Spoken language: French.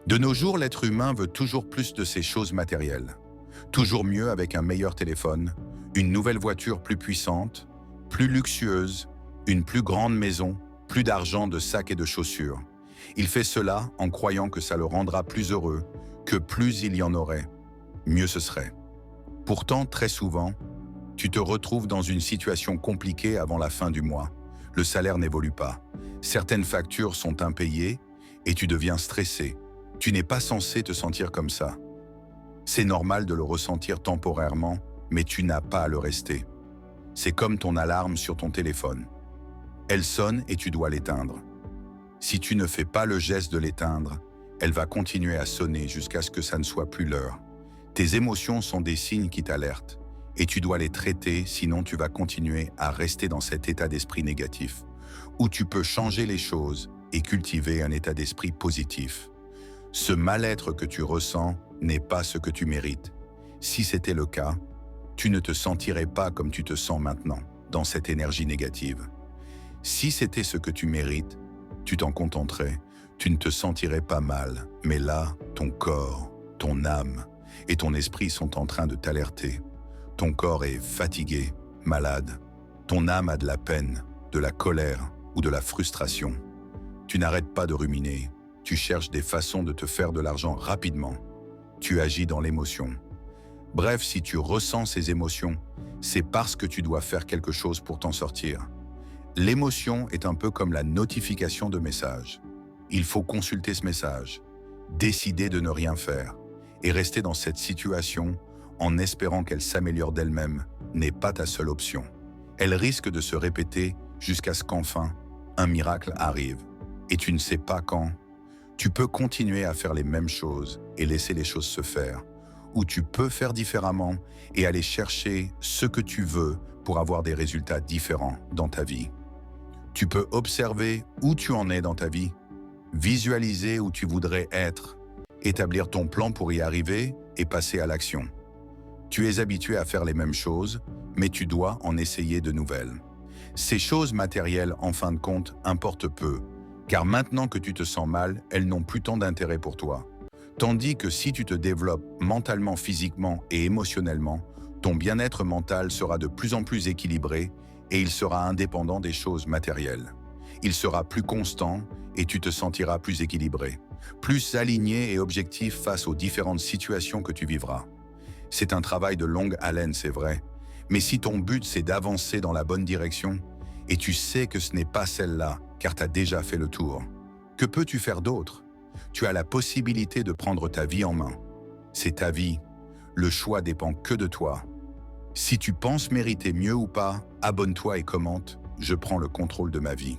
De nos jours, l'être humain veut toujours plus de ces choses matérielles. Toujours mieux avec un meilleur téléphone, une nouvelle voiture plus puissante, plus luxueuse, une plus grande maison, plus d'argent, de sacs et de chaussures. Il fait cela en croyant que ça le rendra plus heureux, que plus il y en aurait, mieux ce serait. Pourtant, très souvent, tu te retrouves dans une situation compliquée avant la fin du mois. Le salaire n'évolue pas. Certaines factures sont impayées et tu deviens stressé. Tu n'es pas censé te sentir comme ça. C'est normal de le ressentir temporairement, mais tu n'as pas à le rester. C'est comme ton alarme sur ton téléphone. Elle sonne et tu dois l'éteindre. Si tu ne fais pas le geste de l'éteindre, elle va continuer à sonner jusqu'à ce que ça ne soit plus l'heure. Tes émotions sont des signes qui t'alertent et tu dois les traiter, sinon tu vas continuer à rester dans cet état d'esprit négatif, où tu peux changer les choses et cultiver un état d'esprit positif. Ce mal-être que tu ressens n'est pas ce que tu mérites. Si c'était le cas, tu ne te sentirais pas comme tu te sens maintenant, dans cette énergie négative. Si c'était ce que tu mérites, tu t'en contenterais, tu ne te sentirais pas mal, mais là, ton corps, ton âme et ton esprit sont en train de t'alerter. Ton corps est fatigué, malade. Ton âme a de la peine, de la colère ou de la frustration. Tu n'arrêtes pas de ruminer. Tu cherches des façons de te faire de l'argent rapidement. Tu agis dans l'émotion. Bref, si tu ressens ces émotions, c'est parce que tu dois faire quelque chose pour t'en sortir. L'émotion est un peu comme la notification de message. Il faut consulter ce message, décider de ne rien faire et rester dans cette situation en espérant qu'elle s'améliore d'elle-même n'est pas ta seule option. Elle risque de se répéter jusqu'à ce qu'enfin, un miracle arrive. Et tu ne sais pas quand. Tu peux continuer à faire les mêmes choses et laisser les choses se faire, ou tu peux faire différemment et aller chercher ce que tu veux pour avoir des résultats différents dans ta vie. Tu peux observer où tu en es dans ta vie, visualiser où tu voudrais être, établir ton plan pour y arriver et passer à l'action. Tu es habitué à faire les mêmes choses, mais tu dois en essayer de nouvelles. Ces choses matérielles, en fin de compte, importent peu, car maintenant que tu te sens mal, elles n'ont plus tant d'intérêt pour toi. Tandis que si tu te développes mentalement, physiquement et émotionnellement, ton bien-être mental sera de plus en plus équilibré et il sera indépendant des choses matérielles. Il sera plus constant et tu te sentiras plus équilibré, plus aligné et objectif face aux différentes situations que tu vivras. C'est un travail de longue haleine, c'est vrai, mais si ton but c'est d'avancer dans la bonne direction, et tu sais que ce n'est pas celle-là, car tu as déjà fait le tour, que peux-tu faire d'autre? Tu as la possibilité de prendre ta vie en main. C'est ta vie. Le choix dépend que de toi. Si tu penses mériter mieux ou pas, abonne-toi et commente. Je prends le contrôle de ma vie.